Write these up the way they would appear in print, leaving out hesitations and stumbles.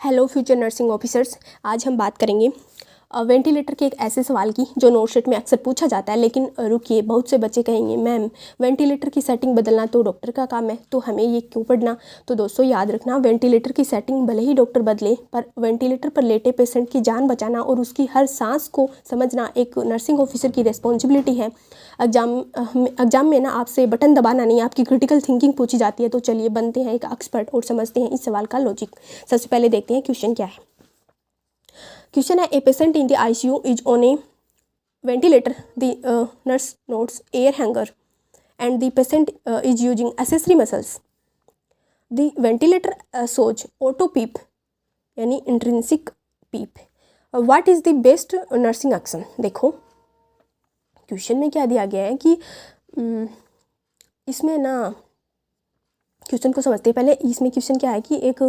Hello future nursing officers, आज हम बात करेंगे वेंटिलेटर के एक ऐसे सवाल की जो नोट शीट में अक्सर पूछा जाता है। लेकिन रुकिए, बहुत से बच्चे कहेंगे मैम वेंटिलेटर की सेटिंग बदलना तो डॉक्टर का काम है, तो हमें ये क्यों पढ़ना। तो दोस्तों याद रखना, वेंटिलेटर की सेटिंग भले ही डॉक्टर बदले, पर वेंटिलेटर पर लेटे पेशेंट की जान बचाना और उसकी हर सांस को समझना एक नर्सिंग ऑफिसर की रिस्पॉन्सिबिलिटी है। एग्जाम में ना आपसे बटन दबाना नहीं, आपकी क्रिटिकल थिंकिंग पूछी जाती है। तो चलिए बनते हैं एक एक्सपर्ट और समझते हैं इस सवाल का लॉजिक। सबसे पहले देखते हैं क्वेश्चन क्या है। क्वेश्चन है, a patient in the ICU is on A ventilator, the nurse notes air hanger and the patient is using accessory muscles. The ventilator shows auto PEEP यानी intrinsic PEEP. What is the best nursing action? देखो question में क्या दिया गया है कि इसमें ना क्वेश्चन को समझते हैं। पहले इसमें क्वेश्चन क्या है कि एक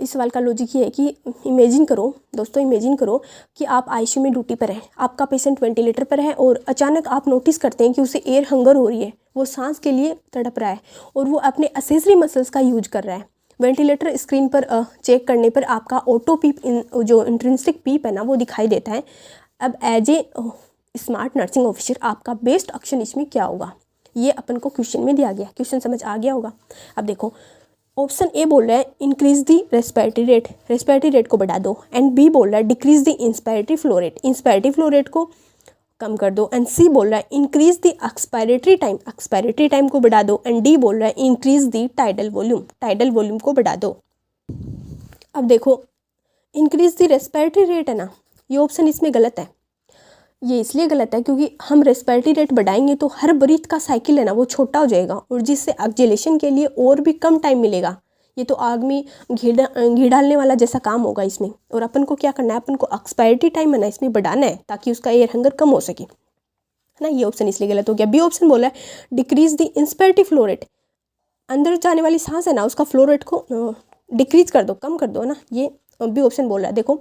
इस सवाल का लॉजिक ये है कि इमेजिन करो दोस्तों, इमेजिन करो कि आप ICU में ड्यूटी पर हैं, आपका पेशेंट वेंटिलेटर पर है और अचानक आप नोटिस करते हैं कि उसे एयर हंगर हो रही है, वो सांस के लिए तड़प रहा है और वो अपने एसेसरी मसल्स का यूज कर रहा है। वेंटिलेटर स्क्रीन पर चेक करने पर आपका ऑटो पीप जो इंट्रिंसिक पीप है ना वो दिखाई देता है। अब as a smart nursing officer आपका बेस्ट एक्शन इसमें क्या होगा, ये अपन को क्वेश्चन में दिया गया। क्वेश्चन समझ आ गया होगा। अब देखो ऑप्शन ए बोल रहा है इंक्रीज दी रेस्पिरेटरी रेट को बढ़ा दो, एंड बी बोल रहा है डिक्रीज दी इंस्पायरेटरी फ्लो रेट को कम कर दो, एंड सी बोल रहा है इंक्रीज दी एक्सपायरेटरी टाइम को बढ़ा दो, एंड डी बोल रहा है इंक्रीज दी टाइडल वॉल्यूम को बढ़ा दो। अब देखो इंक्रीज दी रेस्पिरेटरी रेट है ना, ये ऑप्शन इसमें गलत है। ये इसलिए गलत है क्योंकि हम रेस्पिरेटरी रेट बढ़ाएंगे तो हर ब्रीथ का साइकिल है ना वो छोटा हो जाएगा और जिससे एक्सहेलेशन के लिए और भी कम टाइम मिलेगा। ये तो आग में घी डालने वाला जैसा काम होगा इसमें। और अपन को क्या करना है, अपन को एक्सपायरेटरी टाइम है ना इसमें बढ़ाना है ताकि उसका एयर हंगर कम हो सके, है ना। ये ऑप्शन इसलिए गलत हो गया। बी ऑप्शन बोला है decrease the inspiratory flow rate, अंदर जाने वाली सांस है ना उसका फ्लो रेट को डिक्रीज कर दो, कम कर दो, है ना। ये बी ऑप्शन बोल रहा है। देखो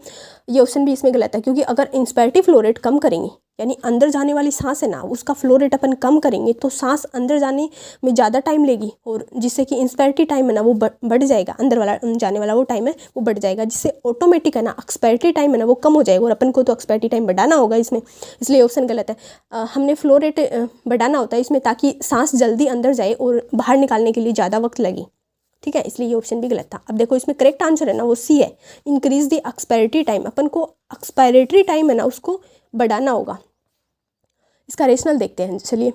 ये ऑप्शन भी इसमें गलत है क्योंकि अगर इंस्पायरेटरी फ्लो रेट कम करेंगे यानी अंदर जाने वाली सांस है ना उसका फ्लो रेट अपन कम करेंगे तो सांस अंदर जाने में ज़्यादा टाइम लेगी और जिससे कि इंस्पायरेटरी टाइम है ना वो बढ़ जाएगा, अंदर वाला जाने वाला वो टाइम है वो बढ़ जाएगा, जिससे ऑटोमेटिक है ना एक्सपायरेटरी टाइम है ना वो कम हो जाएगा और अपन को तो एक्सपायरेटरी टाइम बढ़ाना होगा इसमें, इसलिए ऑप्शन गलत है। हमने फ्लो रेट बढ़ाना होता है इसमें ताकि सांस जल्दी अंदर जाए और बाहर निकालने के लिए ज़्यादा वक्त लगे, ठीक है, इसलिए ये ऑप्शन भी गलत था। अब देखो इसमें करेक्ट आंसर है ना वो सी है, इंक्रीज द एक्सपायरेटरी टाइम। अपन को एक्सपायरेटरी टाइम है ना उसको बढ़ाना होगा। इसका रेशनल देखते हैं। चलिए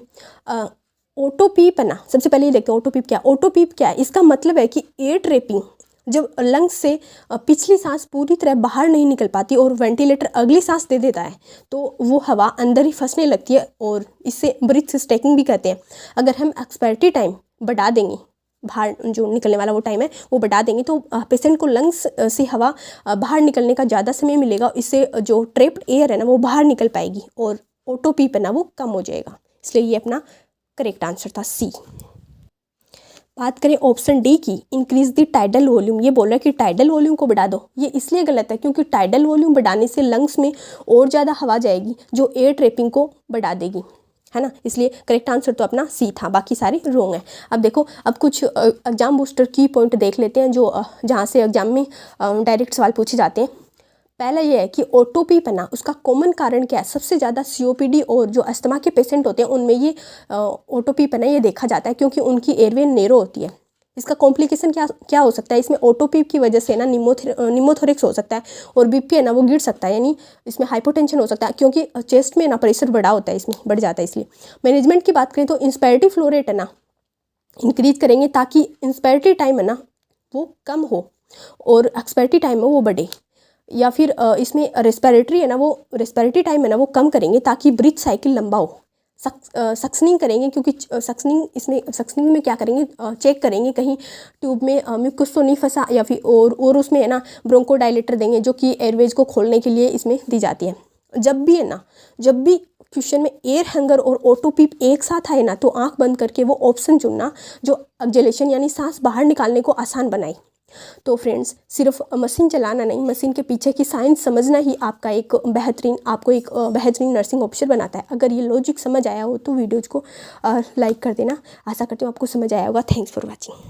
ऑटो पीप है ना, सबसे पहले ये देखते हैं ऑटो पीप क्या है। ऑटो पीप क्या है, इसका मतलब है कि एयर ट्रैपिंग, जब लंग्स से पिछली सांस पूरी तरह बाहर नहीं निकल पाती और वेंटिलेटर अगली सांस दे देता है तो वो हवा अंदर ही फंसने लगती है और इससे ब्रीथ स्टैकिंग भी कहते हैं। अगर हम एक्सपायरेटरी टाइम बढ़ा देंगे, बाहर जो निकलने वाला वो टाइम है वो बढ़ा देंगे तो पेशेंट को लंग्स से हवा बाहर निकलने का ज़्यादा समय मिलेगा, इससे जो ट्रैप्ड एयर है ना वो बाहर निकल पाएगी और ऑटो पीप है ना वो कम हो जाएगा, इसलिए ये अपना करेक्ट आंसर था सी। बात करें ऑप्शन डी की, इंक्रीज द टाइडल वॉल्यूम। ये बोल रहा है कि टाइडल वॉल्यूम को बढ़ा दो, ये इसलिए गलत है क्योंकि टाइडल वॉल्यूम बढ़ाने से लंग्स में और ज़्यादा हवा जाएगी जो एयर ट्रैपिंग को बढ़ा देगी, है ना, इसलिए करेक्ट आंसर तो अपना सी था, बाकी सारे रॉन्ग है। अब देखो अब कुछ एग्जाम बूस्टर की पॉइंट देख लेते हैं जो जहाँ से एग्जाम में डायरेक्ट सवाल पूछे जाते हैं। पहला ये है कि ऑटो पीप है ना उसका कॉमन कारण क्या है। सबसे ज़्यादा COPD और जो अस्थमा के पेशेंट होते हैं उनमें ये ऑटो पीप है ना ये देखा जाता है क्योंकि उनकी एयरवे नैरो होती है। इसका कॉम्प्लिकेशन क्या हो सकता है, इसमें ऑटो पीप की वजह से ना निमोथोरेक्स हो सकता है और BP है ना वो गिर सकता है, यानी इसमें हाइपोटेंशन हो सकता है क्योंकि चेस्ट में ना प्रेशर बढ़ा होता है, इसमें बढ़ जाता है। इसलिए मैनेजमेंट की बात करें तो इंस्पायरेटरी फ्लो रेट है ना इंक्रीज करेंगे ताकि इंस्पायरेटरी टाइम है ना वो कम हो और एक्सपायरेटरी टाइम है वो बढ़े, या फिर इसमें रेस्पिरेटरी टाइम है ना वो कम करेंगे ताकि ब्रीथ साइकिल लंबा हो। सक्सनिंग करेंगे क्योंकि सक्सनिंग में क्या करेंगे, चेक करेंगे कहीं ट्यूब में म्यूकस तो नहीं फंसा, या फिर और उसमें है ना ब्रोंकोडायलेटर देंगे जो कि एयरवेज को खोलने के लिए इसमें दी जाती है। जब भी क्वेश्चन में एयर हंगर और ऑटो पीप एक साथ आए ना तो आंख बंद करके वो ऑप्शन चुनना जो एक्सहेलेशन यानी सांस बाहर निकालने को आसान बनाए। तो फ्रेंड्स सिर्फ मशीन चलाना नहीं, मशीन के पीछे की साइंस समझना ही आपको एक बेहतरीन नर्सिंग ऑफिसर बनाता है। अगर ये लॉजिक समझ आया हो तो वीडियोज़ को लाइक कर देना। आशा करती हूँ आपको समझ आया होगा। Thanks for watching.